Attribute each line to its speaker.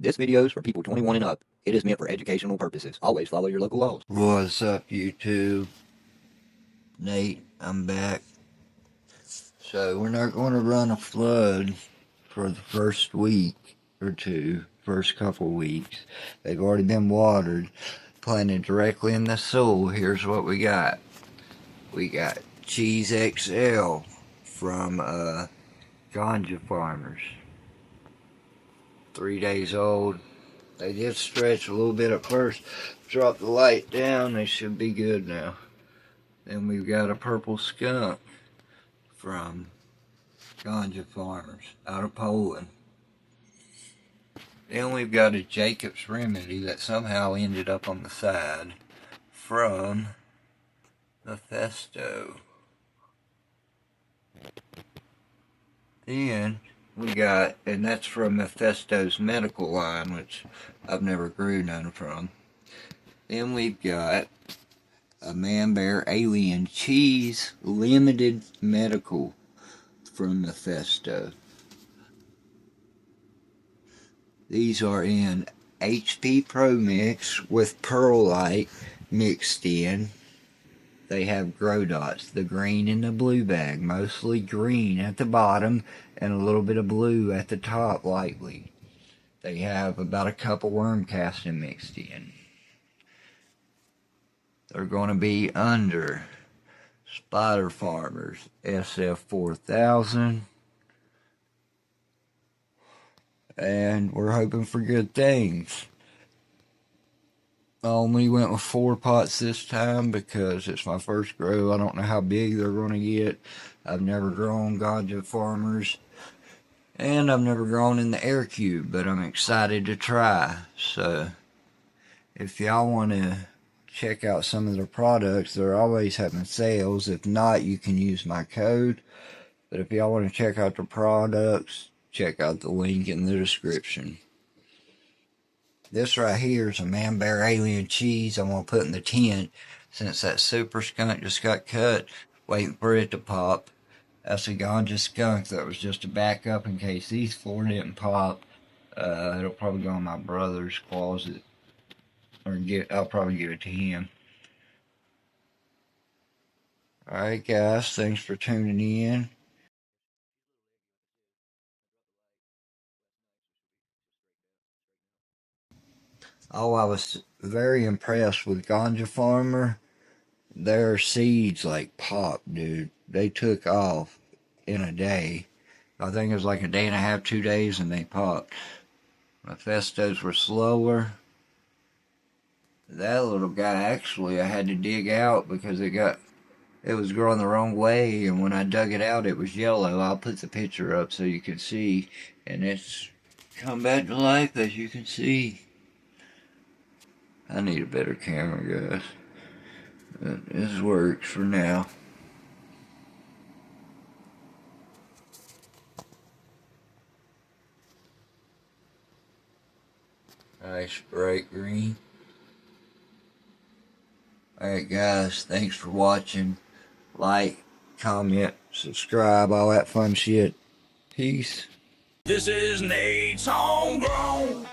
Speaker 1: This video is for people 21 and up. It is meant for educational purposes. Always follow your local laws.
Speaker 2: What's up, YouTube? Nate, I'm back. So we're not going to run a flood for the first week or two, first couple weeks. They've already been watered, planted directly in the soil. Here's what we got. We got Cheese XL from Ganja Farmers. 3 days old. They did stretch a little bit at first. Drop the light down, they should be good now. Then we've got a purple skunk from Ganja Farmers out of Poland. Then we've got a Jacob's Remedy that somehow ended up on the side from Mephisto. Then we got, and that's from Mephisto's medical line, which I've never grew none from. Then we've got a Man Bear Alien Cheese Limited Medical from Mephisto. These are in HP Pro Mix with Perlite mixed in. They have grow dots, the green and the blue bag, mostly green at the bottom and a little bit of blue at the top lightly. They have about a cup of worm casting mixed in. They're going to be under Spider Farmers SF4000. And we're hoping for good things. I only went with 4 pots this time because it's my first grow. I don't know how big they're going to get. I've never grown Ganja Farmers. And I've never grown in the AirCube, but I'm excited to try. So, if y'all want to check out some of their products, they're always having sales. If not, you can use my code. But if y'all want to check out the products, check out the link in the description. This right here is a Man Bear Alien Cheese I'm going to put in the tent since that super skunk just got cut, waiting for it to pop. That's a Ganja skunk that was just a backup in case these 4 didn't pop. It'll probably go in my brother's closet. Or I'll probably give it to him. Alright guys, thanks for tuning in. Oh, I was very impressed with Ganja Farmer. Their seeds like popped, dude. They took off in a day. I think it was like a day and a half, 2 days, and they popped. Mephistos were slower. That little guy, actually, I had to dig out because it was growing the wrong way, and when I dug it out, it was yellow. I'll put the picture up so you can see, and it's come back to life, as you can see. I need a better camera, guys. But this works for now. Nice bright green. Alright guys, thanks for watching. Like, comment, subscribe, all that fun shit. Peace.
Speaker 3: This is Nate's Homegrown.